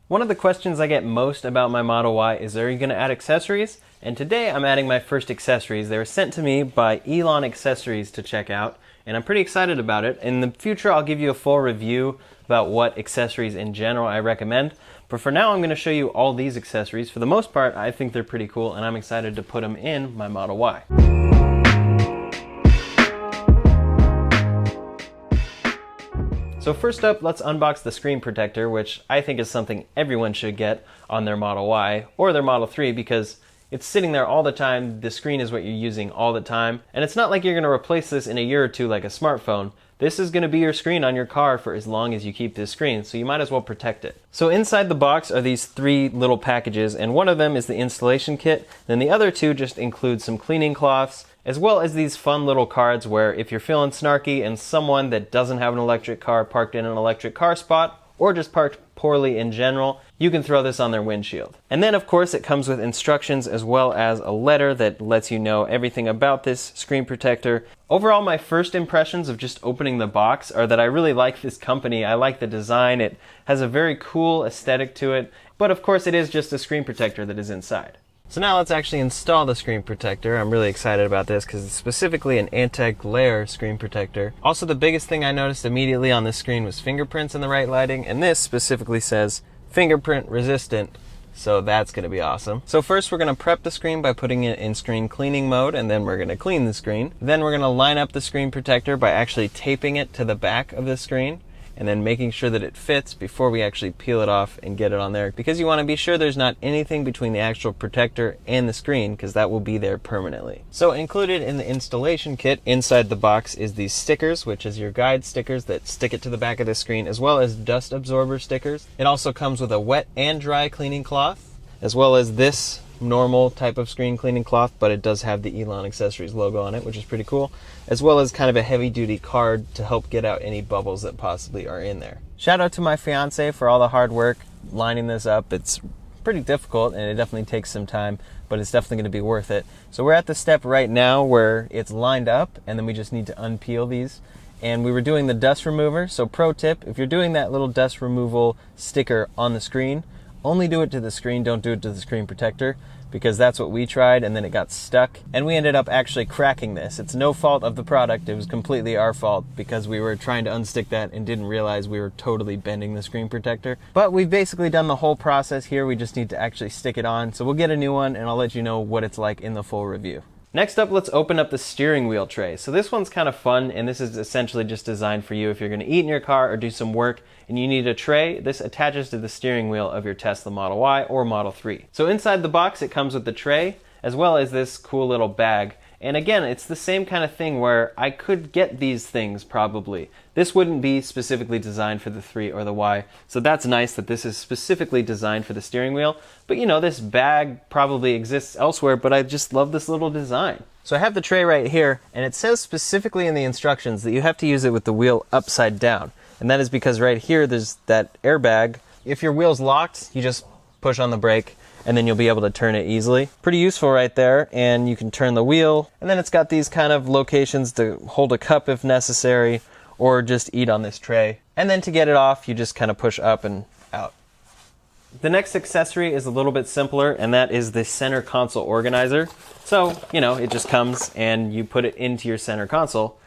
One of the questions I get most about my Model Y is, are you going to add accessories? And today I'm adding my first accessories. They were sent to me by Elon Accessories to check out, and I'm pretty excited about it. In the future, I'll give you a full review about what accessories in general I recommend. But for now, I'm going to show you all these accessories. For the most part, I think they're pretty cool, and I'm excited to put them in my Model Y. So first up, let's unbox the screen protector, which I think is something everyone should get on their Model Y or their Model 3 because it's sitting there all the time. The screen is what you're using all the time. And it's not like you're going to replace this in a year or two like a smartphone. This is going to be your screen on your car for as long as you keep this screen, so you might as well protect it. So inside the box are these three little packages, and one of them is the installation kit. Then the other two just include some cleaning cloths, as well as these fun little cards where if you're feeling snarky and someone that doesn't have an electric car parked in an electric car spot, or just parked poorly in general, you can throw this on their windshield. And then of course it comes with instructions as well as a letter that lets you know everything about this screen protector. Overall, my first impressions of just opening the box are that I really like this company. I like the design. It has a very cool aesthetic to it, but of course it is just a screen protector that is inside. So now let's actually install the screen protector. I'm really excited about this because it's specifically an anti-glare screen protector. Also, the biggest thing I noticed immediately on this screen was fingerprints in the right lighting, and this specifically says fingerprint resistant, so that's going to be awesome. So first we're going to prep the screen by putting it in screen cleaning mode, and then we're going to clean the screen. Then we're going to line up the screen protector by actually taping it to the back of the screen, and then making sure that it fits before we actually peel it off and get it on there, because you want to be sure there's not anything between the actual protector and the screen, because that will be there permanently. So included in the installation kit inside the box is these stickers, which is your guide stickers that stick it to the back of the screen, as well as dust absorber stickers. It also comes with a wet and dry cleaning cloth, as well as this normal type of screen cleaning cloth, but it does have the Elon Accessories logo on it, which is pretty cool, as well as kind of a heavy duty card to help get out any bubbles that possibly are in there. Shout out to my fiance for all the hard work lining this up. It's pretty difficult and it definitely takes some time, but it's definitely going to be worth it. So we're at the step right now where it's lined up, and then we just need to unpeel these. And we were doing the dust remover, so pro tip, if you're doing that little dust removal sticker on the screen, only do it to the screen, don't do it to the screen protector, because that's what we tried and then it got stuck. And we ended up actually cracking this. It's no fault of the product, it was completely our fault because we were trying to unstick that and didn't realize we were totally bending the screen protector. But we've basically done the whole process here, we just need to actually stick it on. So we'll get a new one and I'll let you know what it's like in the full review. Next up, let's open up the steering wheel tray. So this one's kind of fun, and this is essentially just designed for you if you're going to eat in your car or do some work and you need a tray. This attaches to the steering wheel of your Tesla Model Y or Model 3. So inside the box, it comes with the tray as well as this cool little bag. And again, it's the same kind of thing where I could get these things probably. This wouldn't be specifically designed for the 3 or the Y, so that's nice that this is specifically designed for the steering wheel. But you know, this bag probably exists elsewhere, but I just love this little design. So I have the tray right here, and it says specifically in the instructions that you have to use it with the wheel upside down. And that is because right here there's that airbag. If your wheel's locked, you just push on the brake, and then you'll be able to turn it easily. Pretty useful right there, and you can turn the wheel, and then it's got these kind of locations to hold a cup if necessary, or just eat on this tray. And then to get it off, you just kind of push up and out. The next accessory is a little bit simpler, and that is the center console organizer. So, you know, it just comes and you put it into your center console.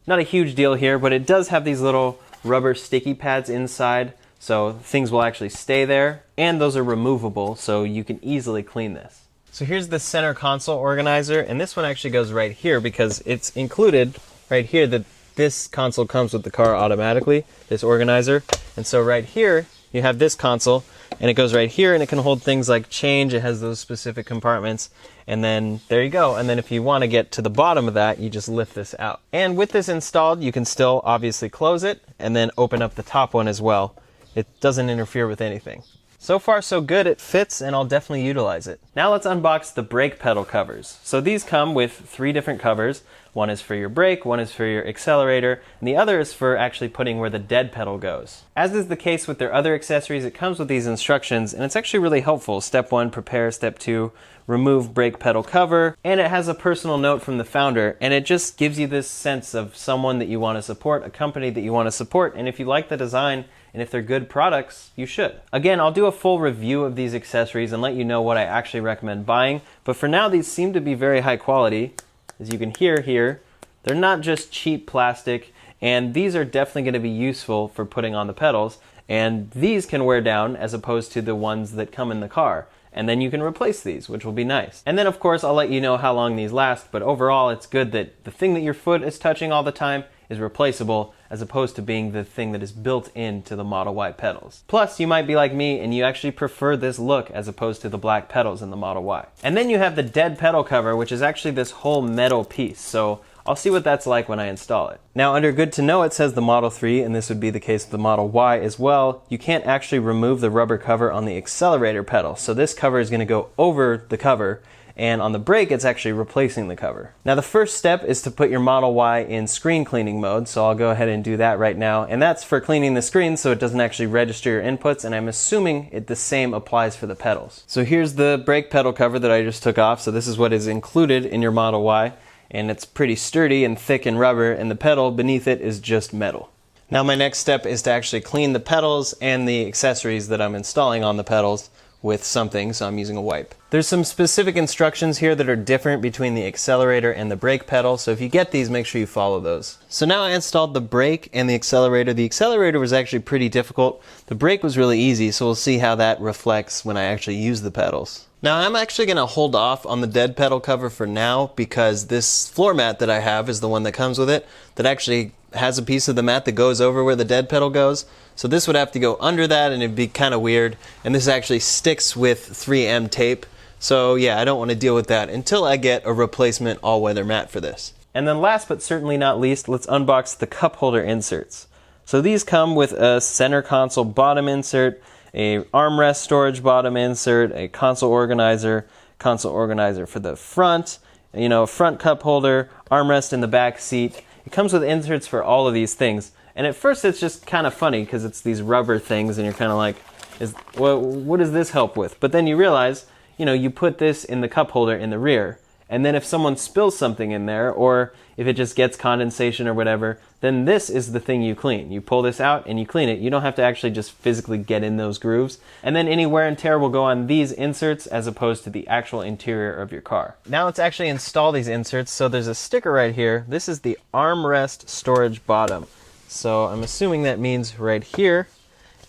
Not a huge deal here, but it does have these little rubber sticky pads inside, so things will actually stay there, and those are removable, so you can easily clean this. So here's the center console organizer, and this one actually goes right here because it's included right here that this console comes with the car automatically, this organizer. And so right here, you have this console, and it goes right here, and it can hold things like change. It has those specific compartments, and then there you go. And then if you want to get to the bottom of that, you just lift this out. And with this installed, you can still obviously close it, and then open up the top one as well. It doesn't interfere with anything. So far so good, it fits and I'll definitely utilize it. Now let's unbox the brake pedal covers. So these come with 3 different covers. One is for your brake, one is for your accelerator, and the other is for actually putting where the dead pedal goes. As is the case with their other accessories, it comes with these instructions, and it's actually really helpful. Step 1, prepare. Step 2, remove brake pedal cover. And it has a personal note from the founder, and it just gives you this sense of someone that you want to support, a company that you want to support, and if you like the design and if they're good products, you should. Again, I'll do a full review of these accessories and let you know what I actually recommend buying, but for now these seem to be very high quality. As you can hear here, they're not just cheap plastic, and these are definitely going to be useful for putting on the pedals, and these can wear down as opposed to the ones that come in the car. And then you can replace these, which will be nice. And then of course I'll let you know how long these last, but overall it's good that the thing that your foot is touching all the time is replaceable as opposed to being the thing that is built into the Model Y pedals. Plus, you might be like me and you actually prefer this look as opposed to the black pedals in the Model Y. And then you have the dead pedal cover, which is actually this whole metal piece. So I'll see what that's like when I install it. Now under good to know it says the Model 3, and this would be the case with the Model Y as well. You can't actually remove the rubber cover on the accelerator pedal. So this cover is going to go over the cover, and on the brake it's actually replacing the cover. Now the first step is to put your Model Y in screen cleaning mode, so I'll go ahead and do that right now. And that's for cleaning the screen so it doesn't actually register your inputs, and I'm assuming the same applies for the pedals. So here's the brake pedal cover that I just took off. So this is what is included in your Model Y. And it's pretty sturdy and thick and rubber, and the pedal beneath it is just metal. Now my next step is to actually clean the pedals and the accessories that I'm installing on the pedals with something, so I'm using a wipe. There's some specific instructions here that are different between the accelerator and the brake pedal, so if you get these, make sure you follow those. So now I installed the brake and the accelerator. The accelerator was actually pretty difficult. The brake was really easy, so we'll see how that reflects when I actually use the pedals. Now I'm actually going to hold off on the dead pedal cover for now because this floor mat that I have is the one that comes with it that actually has a piece of the mat that goes over where the dead pedal goes. So this would have to go under that and it'd be kind of weird. And this actually sticks with 3M tape. So yeah, I don't want to deal with that until I get a replacement all-weather mat for this. And then last but certainly not least, let's unbox the cup holder inserts. So these come with a center console bottom insert, a armrest storage bottom insert, a console organizer for the front, a front cup holder, armrest in the back seat. It comes with inserts for all of these things. And at first it's just kind of funny because it's these rubber things and you're kind of like, what does this help with? But then you realize, you put this in the cup holder in the rear. And then if someone spills something in there, or if it just gets condensation or whatever, then this is the thing you clean. You pull this out and you clean it. You don't have to actually just physically get in those grooves. And then any wear and tear will go on these inserts as opposed to the actual interior of your car. Now let's actually install these inserts. So there's a sticker right here. This is the armrest storage bottom. So I'm assuming that means right here.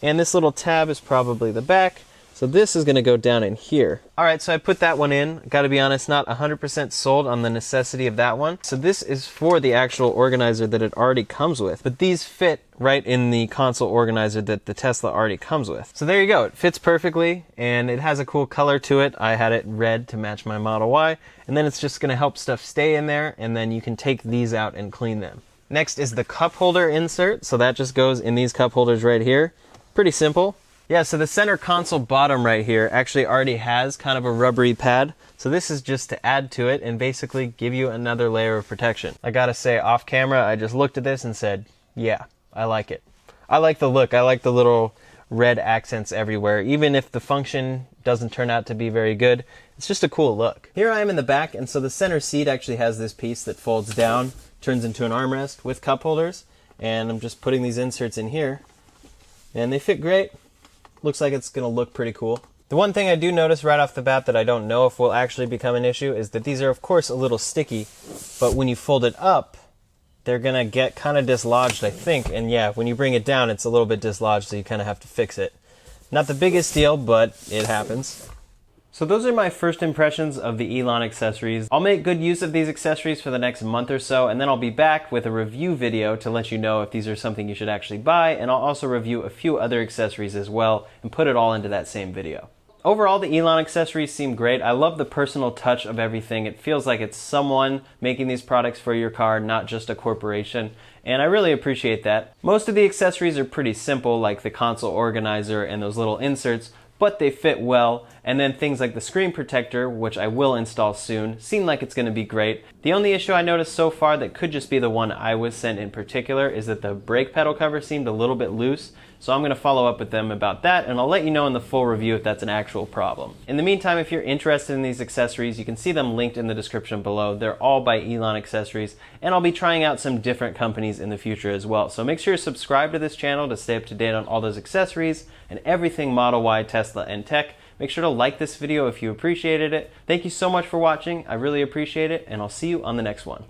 And this little tab is probably the back. So this is going to go down in here. Alright, so I put that one in. Gotta be honest, not 100% sold on the necessity of that one. So this is for the actual organizer that it already comes with. But these fit right in the console organizer that the Tesla already comes with. So there you go. It fits perfectly, and it has a cool color to it. I had it red to match my Model Y. And then it's just going to help stuff stay in there, and then you can take these out and clean them. Next is the cup holder insert. So that just goes in these cup holders right here. Pretty simple. Yeah, so the center console bottom right here actually already has kind of a rubbery pad. So this is just to add to it and basically give you another layer of protection. I gotta say, off camera, I just looked at this and said, yeah, I like it. I like the look. I like the little red accents everywhere. Even if the function doesn't turn out to be very good, it's just a cool look. Here I am in the back, and so the center seat actually has this piece that folds down, turns into an armrest with cup holders. And I'm just putting these inserts in here. And they fit great. Looks like it's going to look pretty cool. The one thing I do notice right off the bat that I don't know if will actually become an issue is that these are of course a little sticky, but when you fold it up, they're going to get kind of dislodged, I think. And yeah, when you bring it down, it's a little bit dislodged, so you kind of have to fix it. Not the biggest deal, but it happens. So those are my first impressions of the Elon accessories. I'll make good use of these accessories for the next month or so, and then I'll be back with a review video to let you know if these are something you should actually buy, and I'll also review a few other accessories as well and put it all into that same video. Overall, the Elon accessories seem great. I love the personal touch of everything. It feels like it's someone making these products for your car, not just a corporation, and I really appreciate that. Most of the accessories are pretty simple, like the console organizer and those little inserts, but they fit well, and then things like the screen protector, which I will install soon, seem like it's going to be great. The only issue I noticed so far that could just be the one I was sent in particular is that the brake pedal cover seemed a little bit loose, So I'm going to follow up with them about that, and I'll let you know in the full review if that's an actual problem. In the meantime, if you're interested in these accessories, you can see them linked in the description below. They're all by Elon Accessories, and I'll be trying out some different companies in the future as well. So make sure you subscribe to this channel to stay up to date on all those accessories and everything Model Y, Tesla, and tech. Make sure to like this video if you appreciated it. Thank you so much for watching. I really appreciate it, and I'll see you on the next one.